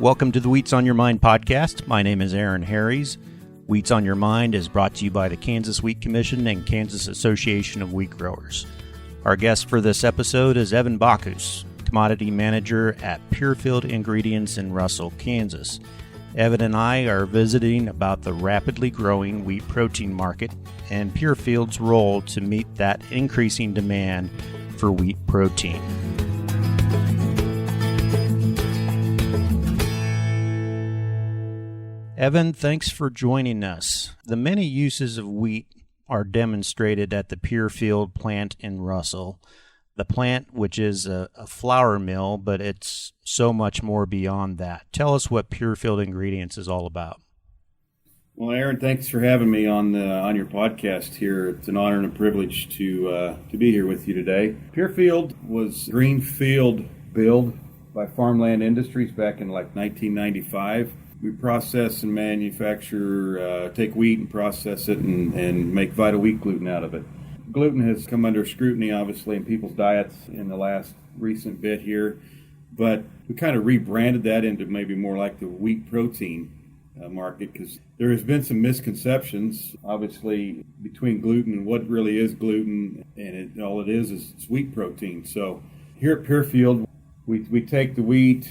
Welcome to the Wheats on Your Mind podcast. My name is Aaron Harries. Wheats on Your Mind is brought to you by the Kansas Wheat Commission and Kansas Association of Wheat Growers. Our guest for this episode is Evan Bacchus, Commodity Manager at Purefield Ingredients in Russell, Kansas. Evan and I are visiting about the rapidly growing wheat protein market and Purefield's role to meet that increasing demand for wheat protein. Evan, thanks for joining us. The many uses of wheat are demonstrated at the Purefield plant in Russell. The plant, which is a flour mill, but it's so much more beyond that. Tell us what Purefield Ingredients is all about. Well, Aaron, thanks for having me on your podcast here. It's an honor and a privilege to be here with you today. Purefield was greenfield build by Farmland Industries back in like 1995. We process and manufacture, take wheat and process it and make vital wheat gluten out of it. Gluten has come under scrutiny, obviously, in people's diets in the last recent bit here, but we kind of rebranded that into maybe more like the wheat protein market, because there has been some misconceptions, obviously, between gluten and what really is gluten, and all it is wheat protein. So here at Purefield, we take the wheat,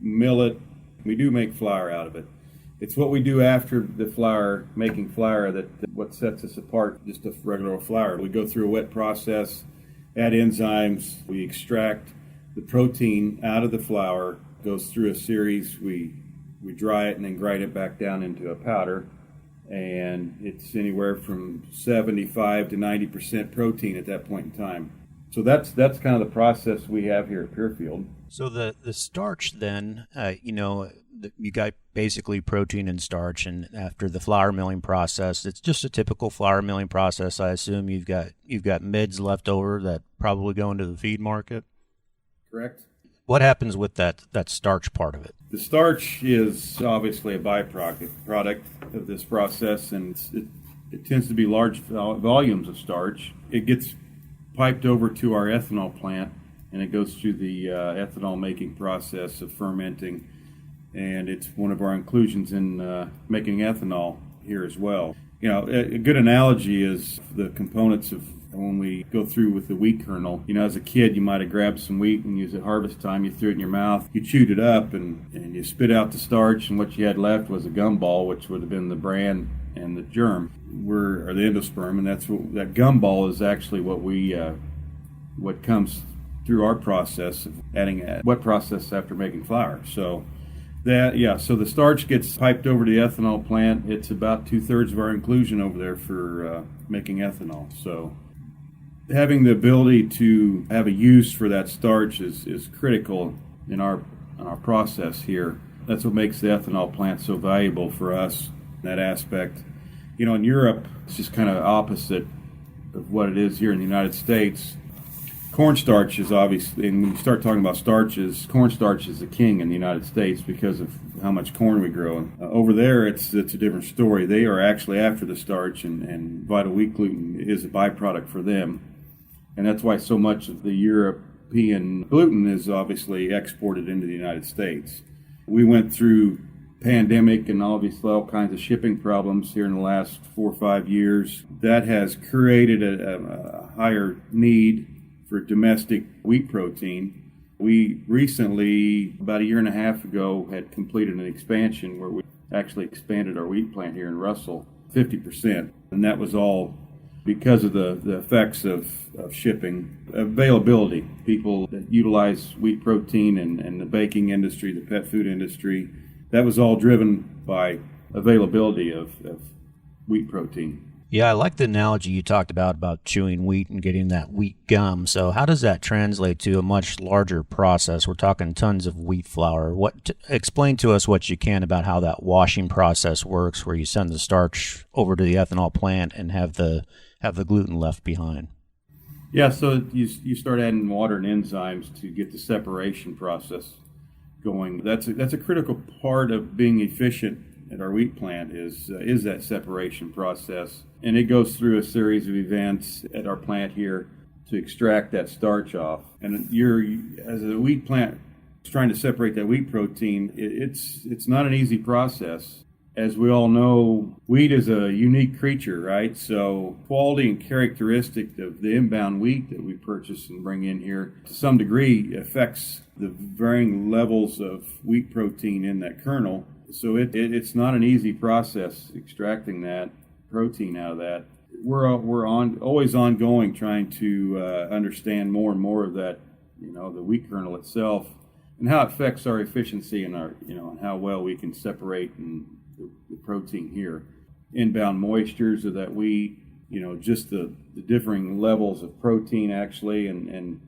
mill it. We do make flour out of it. It's what we do after the flour, making flour, that what sets us apart, just a regular flour. We go through a wet process, add enzymes, we extract the protein out of the flour, goes through a series, we dry it and then grind it back down into a powder. And it's anywhere from 75 to 90% protein at that point in time. So that's kind of the process we have here at Purefield. So the starch then, you got basically protein and starch, and after the flour milling process, it's just a typical flour milling process. I assume you've got mids left over that probably go into the feed market. Correct. What happens with that starch part of it? The starch is obviously a byproduct of this process, and it tends to be large volumes of starch. It gets piped over to our ethanol plant, and it goes through the ethanol making process of fermenting, and it's one of our inclusions in making ethanol here as well. You know, a good analogy is the components of when we go through with the wheat kernel. You know, as a kid, you might have grabbed some wheat when you was at harvest time, you threw it in your mouth, you chewed it up, and you spit out the starch, and what you had left was a gumball, which would have been the bran and the germ, or the endosperm, and that gumball is actually what comes through our process of adding a wet process after making flour. So the starch gets piped over to the ethanol plant. It's about 2/3 of our inclusion over there for making ethanol. So having the ability to have a use for that starch is critical in our process here. That's what makes the ethanol plant so valuable for us in that aspect. You know, in Europe, it's just kind of opposite of what it is here in the United States. Cornstarch is obviously, and when you start talking about starches, cornstarch is the king in the United States because of how much corn we grow. Over there, it's a different story. They are actually after the starch, and vital wheat gluten is a byproduct for them. And that's why so much of the European gluten is obviously exported into the United States. We went through pandemic and obviously all kinds of shipping problems here in the last 4 or 5 years. That has created a higher need for domestic wheat protein. We recently, about 1.5 years ago, had completed an expansion where we actually expanded our wheat plant here in Russell 50%. And that was all because of the effects of shipping. Availability. People that utilize wheat protein and the baking industry, the pet food industry, that was all driven by availability of wheat protein. Yeah, I like the analogy you talked about chewing wheat and getting that wheat gum. So how does that translate to a much larger process? We're talking tons of wheat flour. Explain to us what you can about how that washing process works, where you send the starch over to the ethanol plant and have the gluten left behind. Yeah, so you start adding water and enzymes to get the separation process going. That's a critical part of being efficient at our wheat plant is that separation process, and it goes through a series of events at our plant here to extract that starch off. And as a wheat plant trying to separate that wheat protein, it's not an easy process. As we all know, wheat is a unique creature, right? So quality and characteristic of the inbound wheat that we purchase and bring in here to some degree affects the varying levels of wheat protein in that kernel. So it's not an easy process extracting that protein out of that. We're always ongoing trying to understand more and more of that, the wheat kernel itself and how it affects our efficiency and and how well we can separate the protein here. Inbound moistures of that wheat, just the differing levels of protein actually, and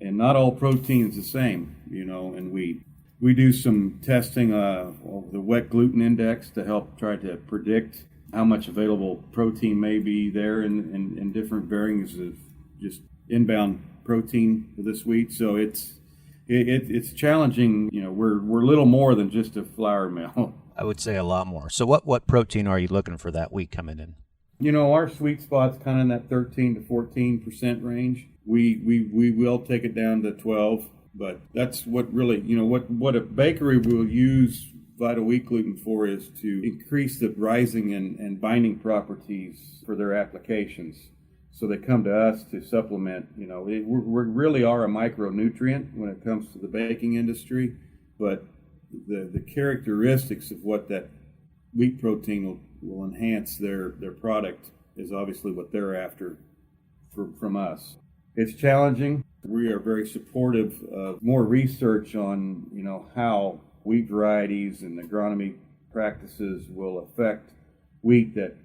not all protein is the same, in wheat. We do some testing of the wet gluten index to help try to predict how much available protein may be there in different bearings of just inbound protein for this wheat. So it's challenging. We're little more than just a flour mill. I would say a lot more. So what protein are you looking for that wheat coming in? Our sweet spot's kind of in that 13 to 14% range. We will take it down to 12, but that's what really, what a bakery will use Vital Wheat Gluten for is to increase the rising and binding properties for their applications. So they come to us to supplement, we really are a micronutrient when it comes to the baking industry, but the characteristics of what that wheat protein will enhance their product is obviously what they're after from us. It's challenging. We are very supportive of more research on, how wheat varieties and agronomy practices will affect wheat that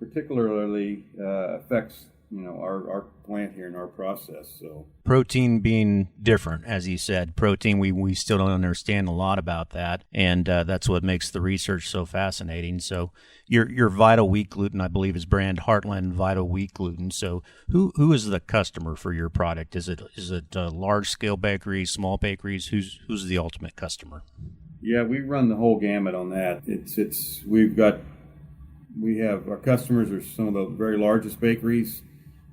particularly affects our plant here in our process. So protein being different, as you said, protein we still don't understand a lot about that, and that's what makes the research so fascinating. So your Vital Wheat Gluten, I believe, is brand Heartland Vital Wheat Gluten. So who is the customer for your product? Is it large scale bakeries, small bakeries? Who's the ultimate customer? Yeah, we run the whole gamut on that. We have our customers are some of the very largest bakeries,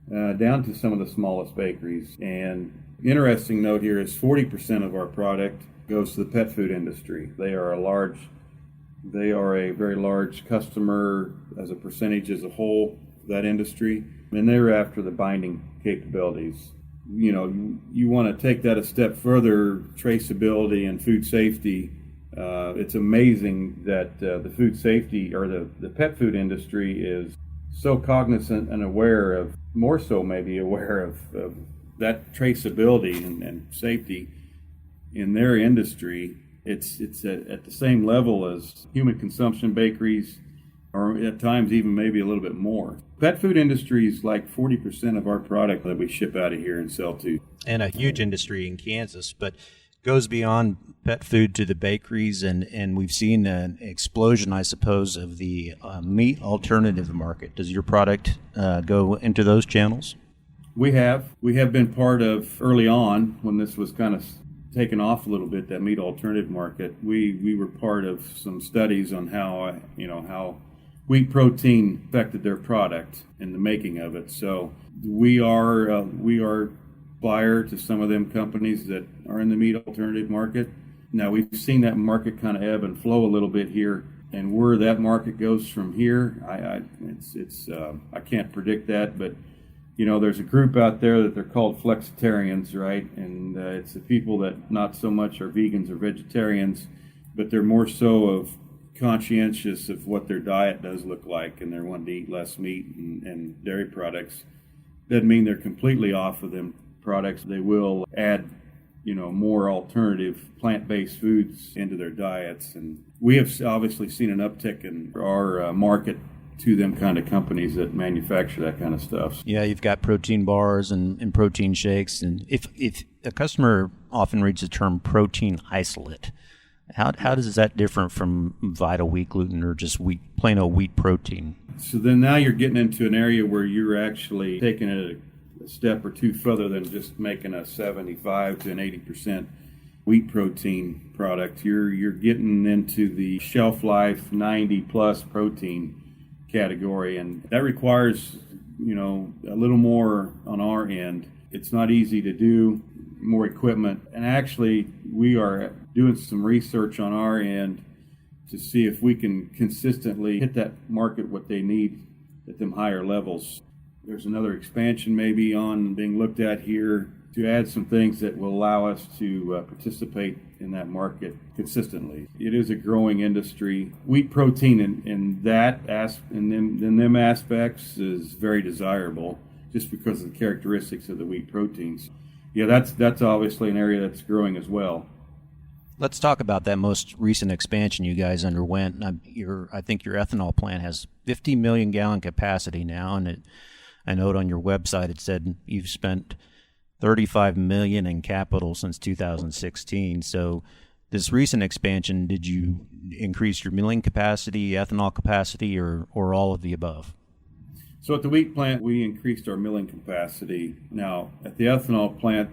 down to some of the smallest bakeries. And interesting note here is 40% of our product goes to the pet food industry. They are a very large customer as a percentage as a whole, that industry, and they're after the binding capabilities. You want to take that a step further, traceability and food safety. It's amazing that the food safety or the pet food industry is so cognizant and aware of, more so maybe aware of that traceability and safety in their industry. It's at the same level as human consumption bakeries, or at times even maybe a little bit more. Pet food industry is like 40% of our product that we ship out of here and sell to. And a huge industry in Kansas, but goes beyond pet food to the bakeries, and we've seen an explosion, I suppose, of the meat alternative market. Does your product go into those channels? We have been part of early on when this was kind of taken off a little bit, that meat alternative market. We were part of some studies on how wheat protein affected their product and the making of it. So we are buyer to some of them companies that are in the meat alternative market. Now we've seen that market kind of ebb and flow a little bit here, and where that market goes from here, I can't predict that, but there's a group out there that they're called flexitarians, right? And it's the people that not so much are vegans or vegetarians, but they're more so of conscientious of what their diet does look like, and they're wanting to eat less meat and dairy products. Doesn't mean they're completely off of them products. They will add, more alternative plant-based foods into their diets. And we have obviously seen an uptick in our market to them kind of companies that manufacture that kind of stuff. Yeah, you've got protein bars and protein shakes. And if a customer often reads the term protein isolate, how does that differ from Vital Wheat Gluten or just plain old wheat protein? So then now you're getting into an area where you're actually taking it a step or two further than just making a 75 to an 80% wheat protein product. You're getting into the shelf life 90 plus protein category, and that requires a little more on our end. It's not easy to do, more equipment equipment. And actually, we are doing some research on our end to see if we can consistently hit that market what they need at them higher levels. There's another expansion maybe on being looked at here to add some things that will allow us to participate in that market consistently. It is a growing industry. Wheat protein in them aspects is very desirable just because of the characteristics of the wheat proteins. Yeah, that's obviously an area that's growing as well. Let's talk about that most recent expansion you guys underwent. I think your ethanol plant has 50 million gallon capacity now, and I note on your website it said you've spent $35 million in capital since 2016. So this recent expansion, did you increase your milling capacity, ethanol capacity, or all of the above? So at the wheat plant, we increased our milling capacity. Now, at the ethanol plant,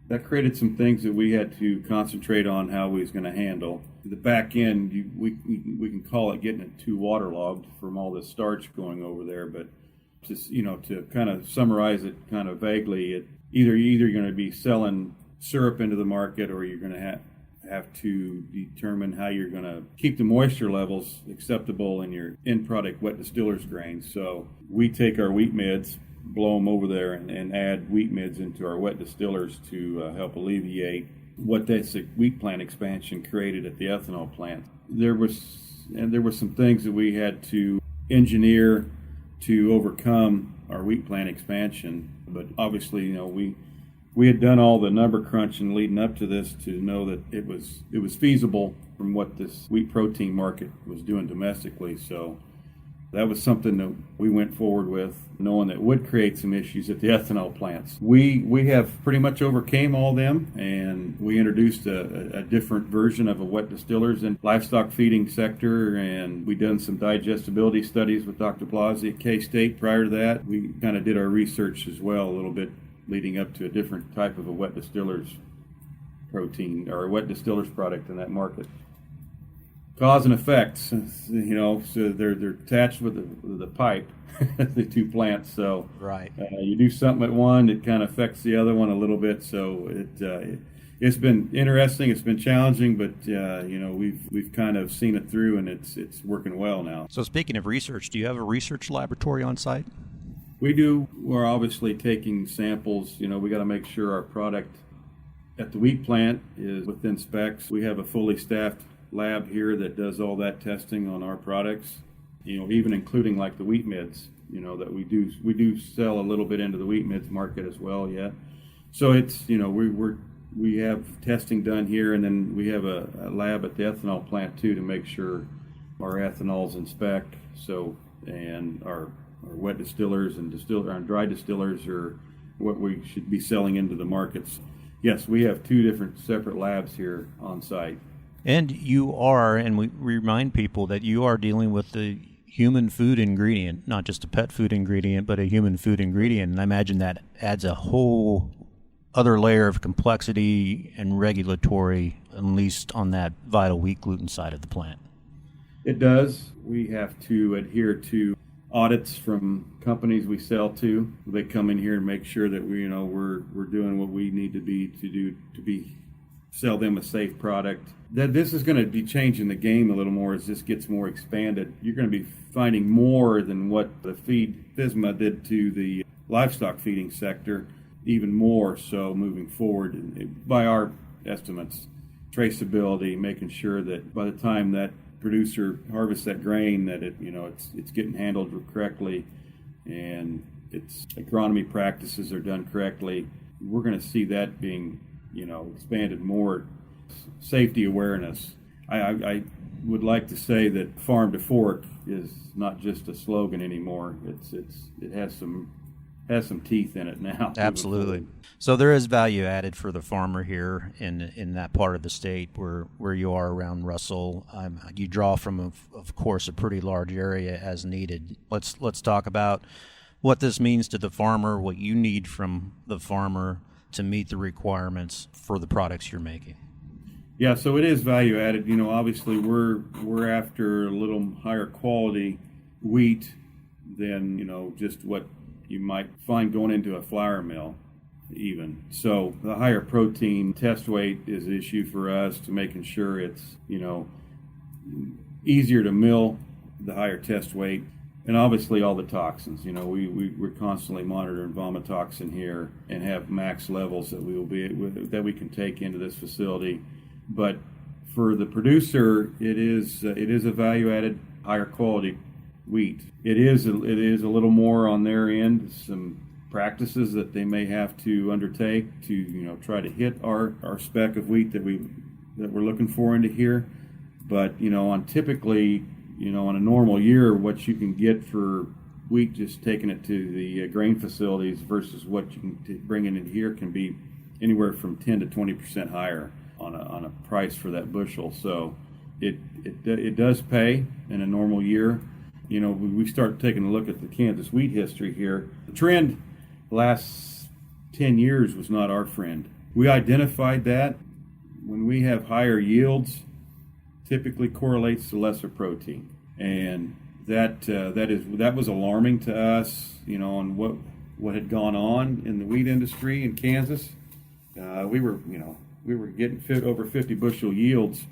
that created some things that we had to concentrate on how we was going to handle. The back end, we can call it getting it too waterlogged from all this starch going over there, but just, to kind of summarize it kind of vaguely, either you're going to be selling syrup into the market, or you're going to have to determine how you're going to keep the moisture levels acceptable in your end product wet distillers grains. So we take our wheat mids, blow them over there, and add wheat mids into our wet distillers to help alleviate what this wheat plant expansion created at the ethanol plant. There were some things that we had to engineer to overcome our wheat plant expansion, but obviously, we had done all the number crunching leading up to this to know that it was feasible from what this wheat protein market was doing domestically. So that was something that we went forward with, knowing that it would create some issues at the ethanol plants. We have pretty much overcame all them, and we introduced a different version of a wet distillers in livestock feeding sector, and we done some digestibility studies with Dr. Blasey at K-State. Prior to that, we kind of did our research as well a little bit leading up to a different type of a wet distillers protein or a wet distillers product in that market. Cause and effect, so they're attached with the pipe, the two plants. So right, you do something at one, it kind of affects the other one a little bit. So it's been interesting, it's been challenging, but we've kind of seen it through, and it's working well now. So speaking of research, do you have a research laboratory on site? We do. We're obviously taking samples. We got to make sure our product at the wheat plant is within specs. We have a fully staffed lab here that does all that testing on our products, even including like the wheat mids, that we do sell a little bit into the wheat mids market as well yet. So it's, we have testing done here, and then we have a lab at the ethanol plant too to make sure our ethanol's in spec. So, and our wet distillers and our dry distillers are what we should be selling into the markets. Yes, we have two different separate labs here on site. And we remind people that you are dealing with the human food ingredient, not just a pet food ingredient, but a human food ingredient. And I imagine that adds a whole other layer of complexity and regulatory, at least on that vital wheat gluten side of the plant. It does. We have to adhere to audits from companies we sell to. They come in here and make sure that we're doing what we need to sell them a safe product. That this is going to be changing the game a little more as this gets more expanded. You're going to be finding more than what the FISMA did to the livestock feeding sector, even more so moving forward. And by our estimates, traceability, making sure that by the time that producer harvests that grain, that it's getting handled correctly, and its agronomy practices are done correctly. We're going to see that being expanded more. Safety awareness. I would like to say that farm to fork is not just a slogan anymore. It has some teeth in it now. Absolutely. So there is value added for the farmer here in that part of the state where you are around Russell. You draw from, of course, a pretty large area as needed. Let's talk about what this means to the farmer, what you need from the farmer to meet the requirements for the products you're making. Yeah, so it is value added. Obviously we're after a little higher quality wheat than just what you might find going into a flour mill. even. So the higher protein test weight is an issue for us to making sure it's, easier to mill, the higher test weight. And obviously all the toxins, we're constantly monitoring vomitoxin here and have max levels that we can take into this facility. But for the producer, it is a value-added, higher quality wheat. It is a little more on their end, some practices that they may have to undertake to try to hit our spec of wheat that we're looking for into here. But on typically on a normal year, what you can get for wheat just taking it to the grain facilities versus what you can bring in here can be anywhere from 10 to 20% higher on a price for that bushel. So it does pay in a normal year. We start taking a look at the Kansas wheat history here. The trend the last 10 years was not our friend. We identified that when we have higher yields, typically correlates to lesser protein, and that was alarming to us. On what had gone on in the wheat industry in Kansas. We were getting over 50 bushel yields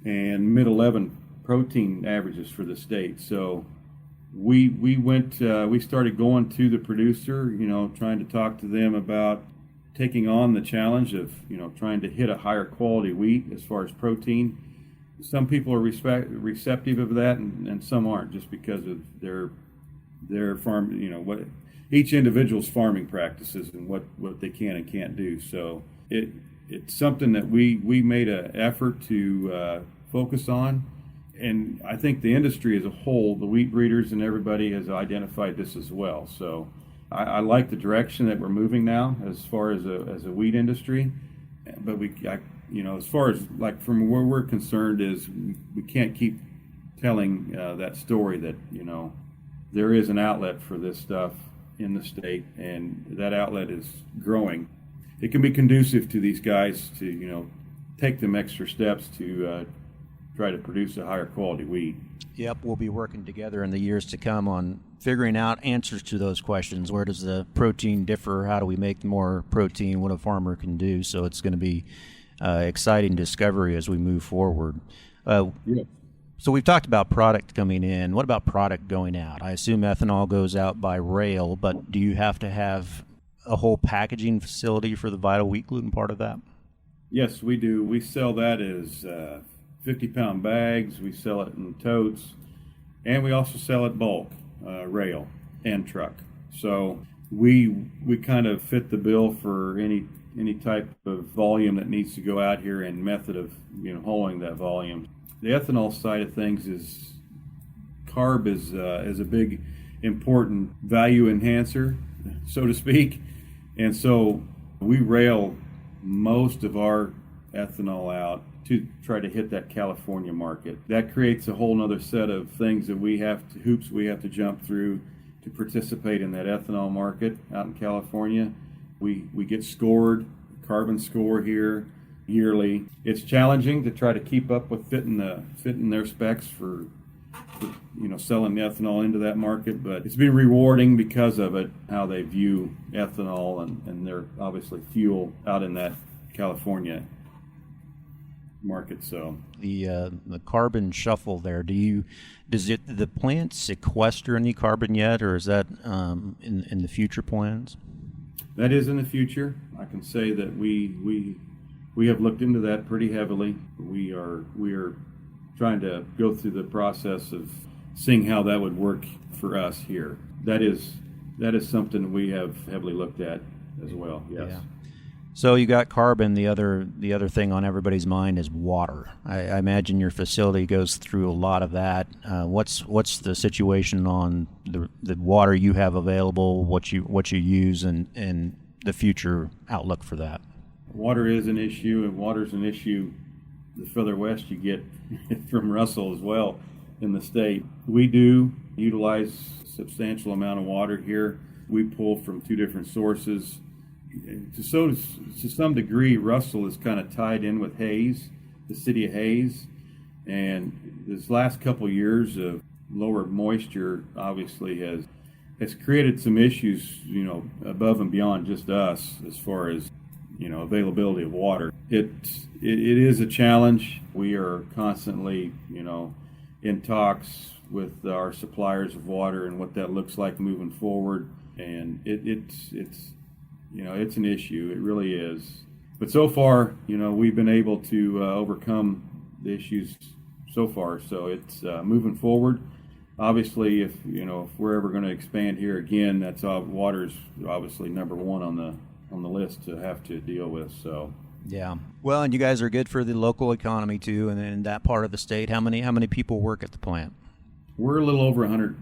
and mid 11 protein averages for the state. So we started going to the producer, trying to talk to them about taking on the challenge of trying to hit a higher quality wheat as far as protein. Some people are receptive of that, and some aren't, just because of their farm, what each individual's farming practices and what they can and can't do. So it's something that we made an effort to focus on, and I think the industry as a whole, the wheat breeders and everybody, has identified this as well. So I like the direction that we're moving now as far as a wheat industry, but as far as like from where we're concerned is we can't keep telling that story that there is an outlet for this stuff in the state, and that outlet is growing. It can be conducive to these guys to take them extra steps to try to produce a higher quality wheat. Yep, we'll be working together in the years to come on figuring out answers to those questions. Where does the protein differ? How do we make more protein? What a farmer can do? So it's going to be exciting discovery as we move forward. Yeah. So we've talked about product coming in. What about product going out? I assume ethanol goes out by rail, but do you have to have a whole packaging facility for the vital wheat gluten part of that? Yes, we do. We sell that as 50-pound bags. We sell it in totes, and we also sell it bulk, rail and truck. So we kind of fit the bill for any type of volume that needs to go out here and method of hauling that volume. The ethanol side of things is carb is a big important value enhancer, so to speak, and so we rail most of our ethanol out to try to hit that California market. That creates a whole other set of things that hoops we have to jump through to participate in that ethanol market out in California. We get scored, carbon score here yearly. It's challenging to try to keep up with fitting their specs for selling ethanol into that market, but it's been rewarding because of it, how they view ethanol and their obviously fuel out in that California market. So the carbon shuffle there, does the plant sequester any carbon yet, or is that in the future plans? That is in the future. I can say that we have looked into that pretty heavily. We are trying to go through the process of seeing how that would work for us here. That is something we have heavily looked at as well. Yes. Yeah. So you got carbon. The other thing on everybody's mind is water. I imagine your facility goes through a lot of that. What's the situation on the water you have available? What you use and the future outlook for that? Water is an issue, and water's an issue the further west you get from Russell as well in the state. We do utilize a substantial amount of water here. We pull from two different sources. To some degree, Russell is kind of tied in with Hayes, the city of Hayes, and this last couple of years of lower moisture obviously has created some issues, above and beyond just us as far as, availability of water. It is a challenge. We are constantly, in talks with our suppliers of water and what that looks like moving forward. And it's an issue. It really is. But so far, we've been able to overcome the issues so far. So it's moving forward. Obviously, if we're ever going to expand here again, that's water's obviously number one on the list to have to deal with. So yeah, well, and you guys are good for the local economy too. And in that part of the state, how many people work at the plant? We're a little over 100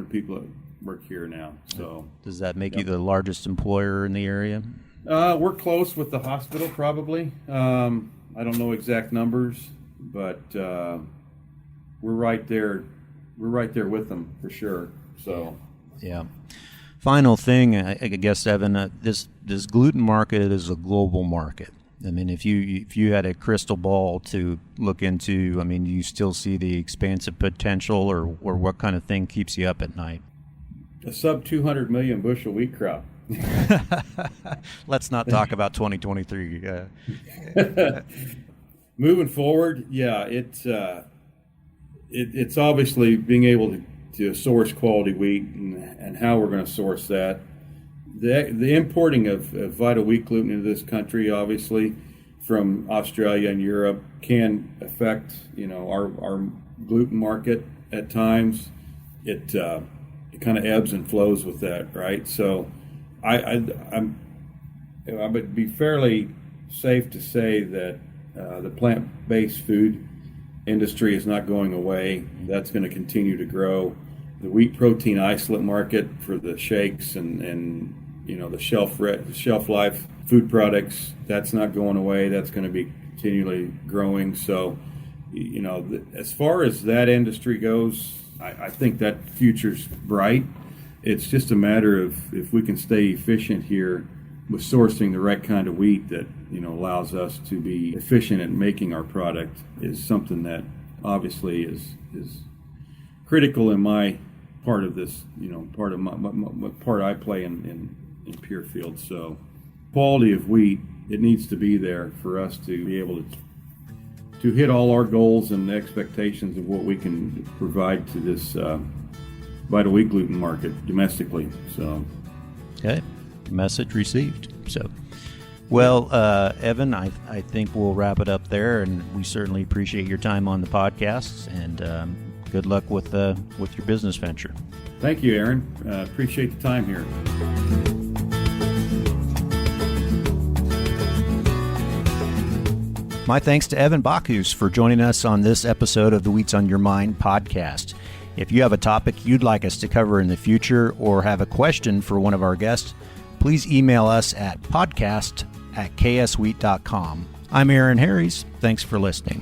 people that work here now. So does that make you the largest employer in the area? We're close with the hospital, probably. I don't know exact numbers, but we're right there. We're right there with them for sure. So yeah. Final thing, I guess, Evan, this gluten market is a global market. I mean, if you had a crystal ball to look into, I mean, do you still see the expansive potential, or what kind of thing keeps you up at night? A sub 200 million bushel wheat crop. Let's not talk about 2023. Moving forward, yeah, it's obviously being able to source quality wheat and how we're going to source that. The importing of vital wheat gluten into this country, obviously, from Australia and Europe, can affect our gluten market at times. It kind of ebbs and flows with that, right? So I would be fairly safe to say that the plant-based food industry is not going away. That's going to continue to grow. The wheat protein isolate market for the shakes and the shelf life food products, that's not going away. That's going to be continually growing. So, as far as that industry goes, I think that future's bright. It's just a matter of if we can stay efficient here with sourcing the right kind of wheat that allows us to be efficient in making our product, is something that obviously is critical in my part of this, part of my part I play in Pure Field. So quality of wheat, it needs to be there for us to be able to hit all our goals and expectations of what we can provide to this vital wheat gluten market domestically. So okay, message received. So well, Evan, I think we'll wrap it up there, and we certainly appreciate your time on the podcast, and good luck with your business venture. Thank you, Aaron. Appreciate the time here. My thanks to Evan Bacchus for joining us on this episode of the Wheats on Your Mind podcast. If you have a topic you'd like us to cover in the future or have a question for one of our guests, please email us at podcast@kswheat.com. I'm Aaron Harries. Thanks for listening.